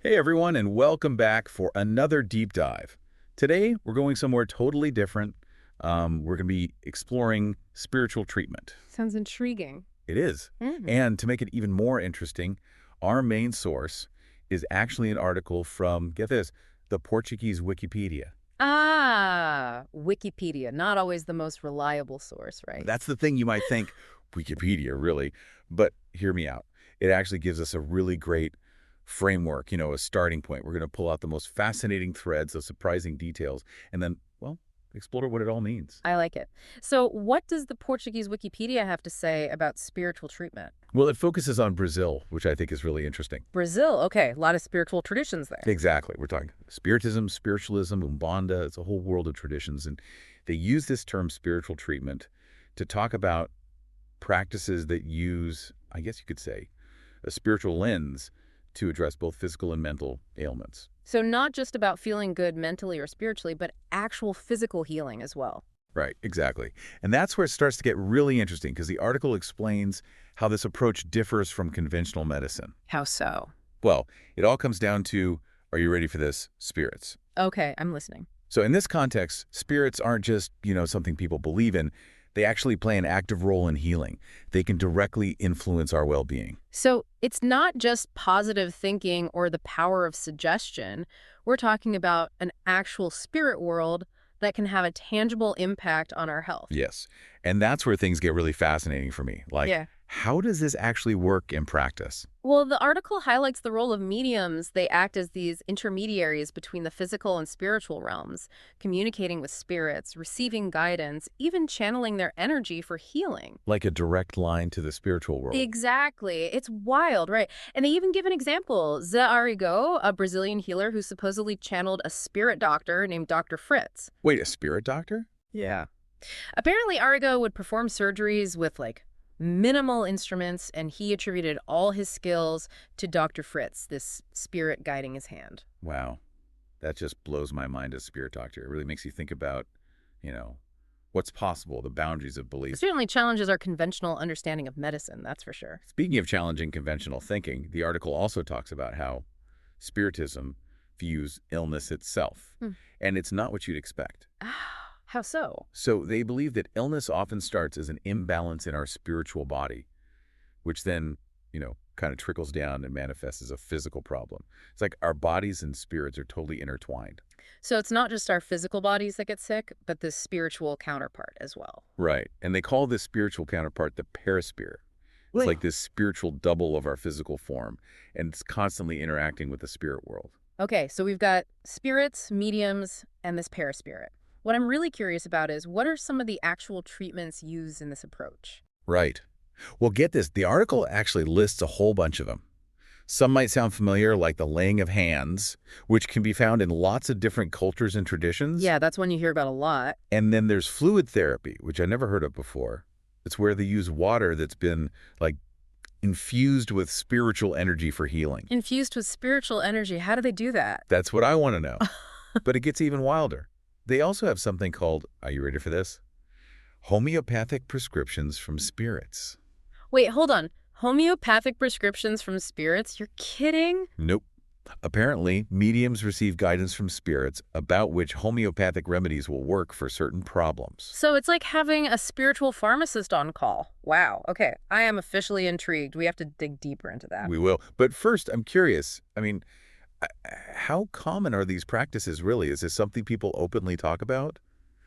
Hey everyone, and welcome back for another deep dive. Today, we're going somewhere totally different. We're going to be exploring spiritual treatment. Sounds intriguing. It is. Mm. And to make it even more interesting, our main source is actually an article from, get this, the Portuguese Wikipedia. Wikipedia, not always the most reliable source, right? That's the thing you might think, Wikipedia, really. But hear me out. It actually gives us a really great framework, a starting point. We're going to pull out the most fascinating threads of surprising details and then, well, explore what it all means. I like it. So, what does the Portuguese Wikipedia have to say about spiritual treatment? Well, it focuses on Brazil, which I think is really interesting. Brazil, okay, a lot of spiritual traditions there. Exactly. We're talking Spiritism, spiritualism, Umbanda. It's a whole world of traditions. And they use this term spiritual treatment to talk about practices that use, I guess you could say, a spiritual lens to address both physical and mental ailments. So, not just about feeling good mentally or spiritually, but actual physical healing as well. Right, exactly. And that's where it starts to get really interesting because the article explains how this approach differs from conventional medicine. How so? Well, it all comes down to, are you ready for this? Spirits. Okay, I'm listening. So in this context, spirits aren't just, something people believe in. They actually play an active role in healing. They can directly influence our well-being. So it's not just positive thinking or the power of suggestion. We're talking about an actual spirit world that can have a tangible impact on our health. Yes. And that's where things get really fascinating for me. Like, Yeah. how does this actually work in practice? Well, the article highlights the role of mediums. They act as these intermediaries between the physical and spiritual realms, communicating with spirits, receiving guidance, even channeling their energy for healing. Like a direct line to the spiritual world. Exactly. It's wild, right? And they even give an example. Zé Arrigo, a Brazilian healer who supposedly channeled a spirit doctor named Dr. Fritz. Wait, a spirit doctor? Yeah. Apparently, Arrigo would perform surgeries with minimal instruments, and he attributed all his skills to Dr. Fritz, this spirit guiding his hand. Wow. That just blows my mind as a spirit doctor. It really makes you think about, you know, what's possible, the boundaries of It belief. certainly challenges our conventional understanding of medicine, that's for sure. Speaking of challenging conventional thinking, the article also talks about how Spiritism views illness itself, Hmm. and it's not what you'd expect. How so? So they believe that illness often starts as an imbalance in our spiritual body, which then, kind of trickles down and manifests as a physical problem. It's like our bodies and spirits are totally intertwined. So it's not just our physical bodies that get sick, but the spiritual counterpart as well. Right. And they call this spiritual counterpart the paraspirit. It's like this spiritual double of our physical form, and it's constantly interacting with the spirit world. Okay, so we've got spirits, mediums, and this paraspirit. What I'm really curious about is what are some of the actual treatments used in this approach? Right. Well, get this. The article actually lists a whole bunch of them. Some might sound familiar, like the laying of hands, which can be found in lots of different cultures and traditions. Yeah, that's one you hear about a lot. And then there's fluid therapy, which I never heard of before. It's where they use water that's been, infused with spiritual energy for healing. Infused with spiritual energy. How do they do that? That's what I want to know. But it gets even wilder. They also have something called, are you ready for this? Homeopathic prescriptions from spirits. Wait, hold on. Homeopathic prescriptions from spirits? You're kidding? Nope. Apparently, mediums receive guidance from spirits about which homeopathic remedies will work for certain problems. So it's like having a spiritual pharmacist on call. Wow. Okay, I am officially intrigued. We have to dig deeper into that. We will. But first, I'm curious. How common are these practices really? Is this something people openly talk about?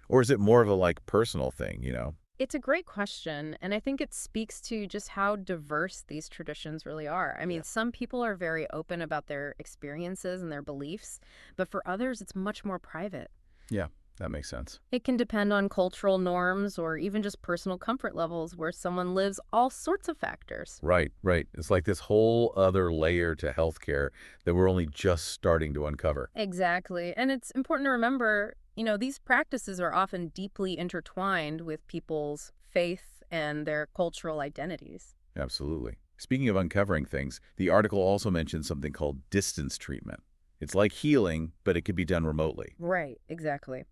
Or is it more of a personal thing? It's a great question, and I think it speaks to just how diverse these traditions really are. I mean, Yeah. some people are very open about their experiences and their beliefs, but for others, it's much more private. Yeah, that makes sense. It can depend on cultural norms or even just personal comfort levels where someone lives, all sorts of factors. Right, right. It's like this whole other layer to healthcare that we're only just starting to uncover. Exactly. And it's important to remember, these practices are often deeply intertwined with people's faith and their cultural identities. Absolutely. Speaking of uncovering things, the article also mentions something called distance treatment. It's like healing, but it can be done remotely. Right, exactly.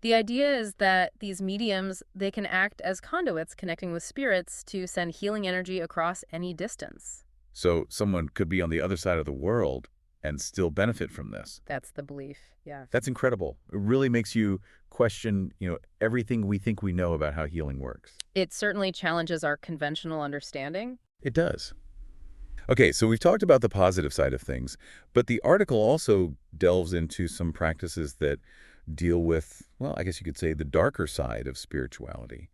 The idea is that these mediums, they can act as conduits connecting with spirits to send healing energy across any distance. So someone could be on the other side of the world and still benefit from this. That's the belief. Yeah. That's incredible. It really makes you question, everything we think we know about how healing works. It certainly challenges our conventional understanding. It does. Okay, so we've talked about the positive side of things, but the article also delves into some practices that deal with, well, I guess you could say the darker side of spirituality.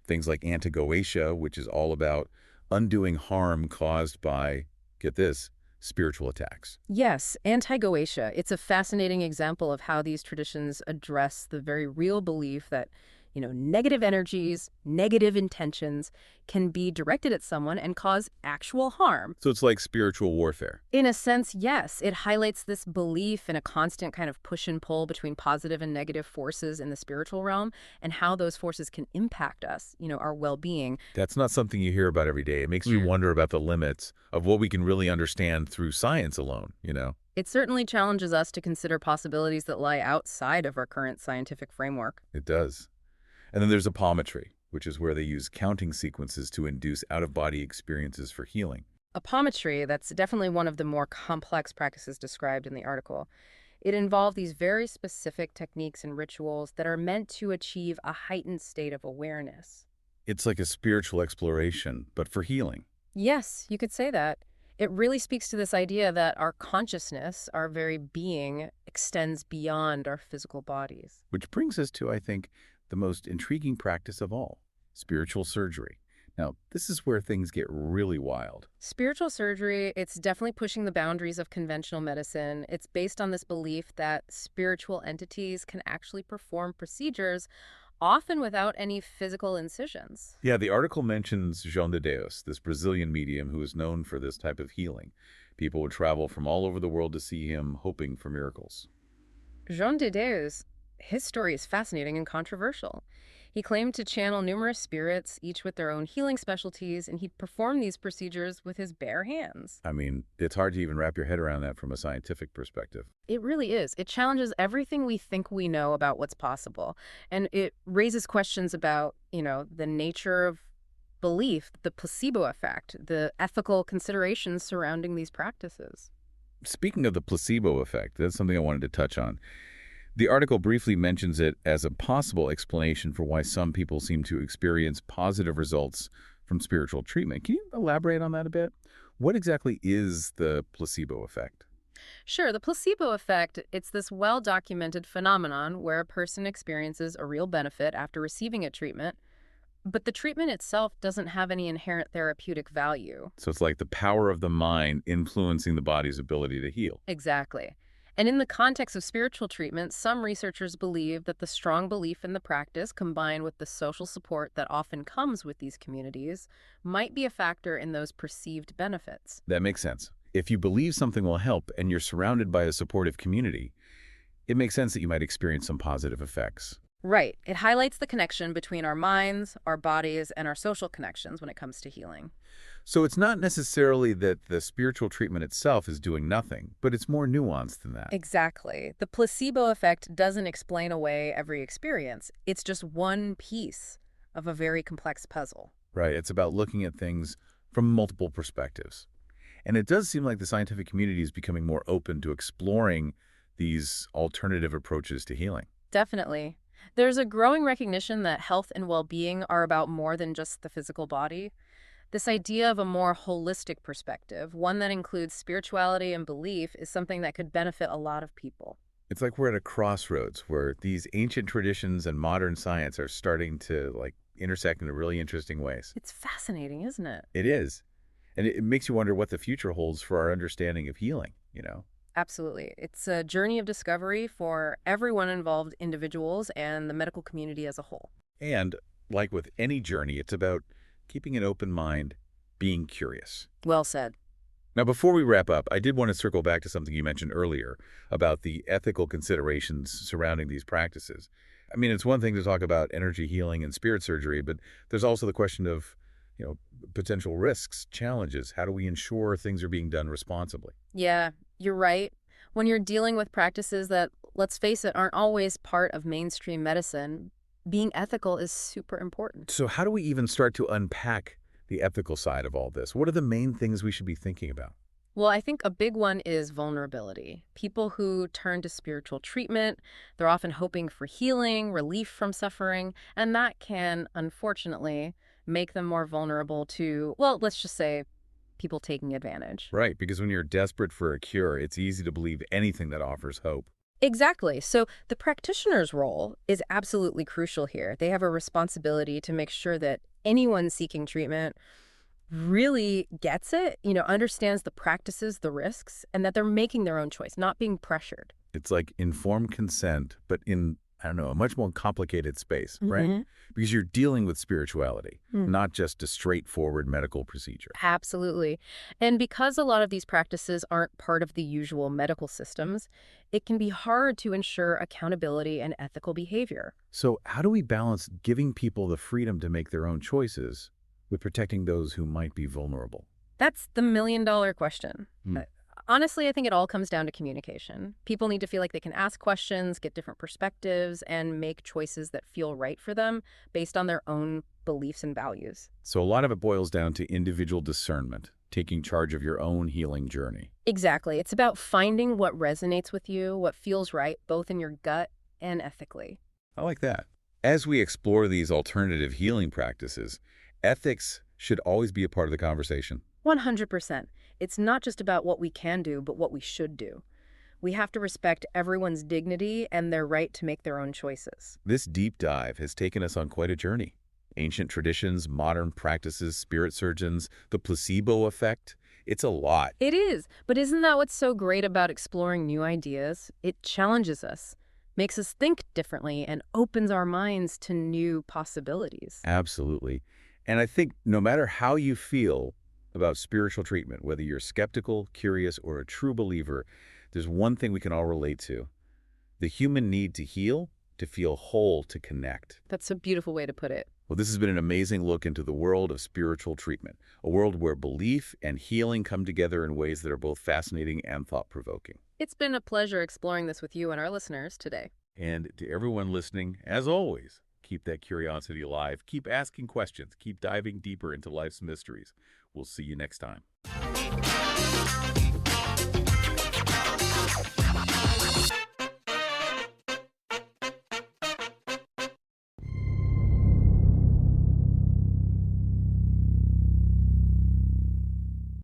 Things like anti-goetia, which is all about undoing harm caused by, get this, spiritual attacks. Yes, anti-Goetia. It's a fascinating example of how these traditions address the very real belief that, negative energies, negative intentions can be directed at someone and cause actual harm. So it's like spiritual warfare. In a sense, yes, it highlights this belief in a constant kind of push and pull between positive and negative forces in the spiritual realm and how those forces can impact us, our well-being. That's not something you hear about every day. It makes you wonder about the limits of what we can really understand through science alone. It certainly challenges us to consider possibilities that lie outside of our current scientific framework. It does. And then there's apometry, which is where they use counting sequences to induce out-of-body experiences for healing. Apometry, that's definitely one of the more complex practices described in the article. It involved these very specific techniques and rituals that are meant to achieve a heightened state of awareness. It's like a spiritual exploration, but for healing. Yes, you could say that. It really speaks to this idea that our consciousness, our very being, extends beyond our physical bodies. Which brings us to, I think, the most intriguing practice of all, spiritual surgery. Now, this is where things get really wild. Spiritual surgery, it's definitely pushing the boundaries of conventional medicine. It's based on this belief that spiritual entities can actually perform procedures, often without any physical incisions. Yeah, the article mentions João de Deus, this Brazilian medium who is known for this type of healing. People would travel from all over the world to see him, hoping for miracles. João de Deus, his story is fascinating and controversial. He claimed to channel numerous spirits, each with their own healing specialties, and he'd perform these procedures with his bare hands. I mean, it's hard to even wrap your head around that from a scientific perspective. It really is. It challenges everything we think we know about what's possible. And it raises questions about, the nature of belief, the placebo effect, the ethical considerations surrounding these practices. Speaking of the placebo effect, that's something I wanted to touch on. The article briefly mentions it as a possible explanation for why some people seem to experience positive results from spiritual treatment. Can you elaborate on that a bit? What exactly is the placebo effect? Sure, the placebo effect, it's this well-documented phenomenon where a person experiences a real benefit after receiving a treatment, but the treatment itself doesn't have any inherent therapeutic value. So it's like the power of the mind influencing the body's ability to heal. Exactly. And in the context of spiritual treatment, some researchers believe that the strong belief in the practice, combined with the social support that often comes with these communities, might be a factor in those perceived benefits. That makes sense. If you believe something will help and you're surrounded by a supportive community, it makes sense that you might experience some positive effects. Right. It highlights the connection between our minds, our bodies, and our social connections when it comes to healing. So it's not necessarily that the spiritual treatment itself is doing nothing, but it's more nuanced than that. Exactly. The placebo effect doesn't explain away every experience. It's just one piece of a very complex puzzle. Right. It's about looking at things from multiple perspectives. And it does seem like the scientific community is becoming more open to exploring these alternative approaches to healing. Definitely. There's a growing recognition that health and well-being are about more than just the physical body. This idea of a more holistic perspective, one that includes spirituality and belief, is something that could benefit a lot of people. It's like we're at a crossroads where these ancient traditions and modern science are starting to intersect in really interesting ways. It's fascinating, isn't it? It is. And it makes you wonder what the future holds for our understanding of healing. Absolutely. It's a journey of discovery for everyone involved, individuals and the medical community as a whole. And like with any journey, it's about keeping an open mind, being curious. Well said. Now, before we wrap up, I did want to circle back to something you mentioned earlier about the ethical considerations surrounding these practices. I mean, it's one thing to talk about energy healing and spirit surgery, but there's also the question of, potential risks, challenges. How do we ensure things are being done responsibly? Yeah, you're right. When you're dealing with practices that, let's face it, aren't always part of mainstream medicine, being ethical is super important. So how do we even start to unpack the ethical side of all this? What are the main things we should be thinking about? Well, I think a big one is vulnerability. People who turn to spiritual treatment, they're often hoping for healing, relief from suffering, and that can, unfortunately, make them more vulnerable to, well, let's just say people taking advantage. Right, because when you're desperate for a cure, it's easy to believe anything that offers hope. Exactly. So the practitioner's role is absolutely crucial here. They have a responsibility to make sure that anyone seeking treatment really gets it, understands the practices, the risks, and that they're making their own choice, not being pressured. It's like informed consent, but in, I don't know, a much more complicated space, right? Hmm. Because you're dealing with spirituality, not just a straightforward medical procedure. Absolutely. And because a lot of these practices aren't part of the usual medical systems, it can be hard to ensure accountability and ethical behavior. So how do we balance giving people the freedom to make their own choices with protecting those who might be vulnerable? That's the million-dollar question. Hmm. Honestly, I think it all comes down to communication. People need to feel like they can ask questions, get different perspectives, and make choices that feel right for them based on their own beliefs and values. So a lot of it boils down to individual discernment, taking charge of your own healing journey. Exactly. It's about finding what resonates with you, what feels right, both in your gut and ethically. I like that. As we explore these alternative healing practices, ethics should always be a part of the conversation. 100%. It's not just about what we can do, but what we should do. We have to respect everyone's dignity and their right to make their own choices. This deep dive has taken us on quite a journey. Ancient traditions, modern practices, spirit surgeons, the placebo effect. It's a lot. It is, but isn't that what's so great about exploring new ideas? It challenges us, makes us think differently, and opens our minds to new possibilities. Absolutely. And I think no matter how you feel about spiritual treatment, whether you're skeptical, curious, or a true believer, there's one thing we can all relate to: the human need to heal, to feel whole, to connect. That's a beautiful way to put it. Well, this has been an amazing look into the world of spiritual treatment, a world where belief and healing come together in ways that are both fascinating and thought-provoking. It's been a pleasure exploring this with you and our listeners today. And to everyone listening, as always, keep that curiosity alive, keep asking questions, keep diving deeper into life's mysteries. We'll see you next time.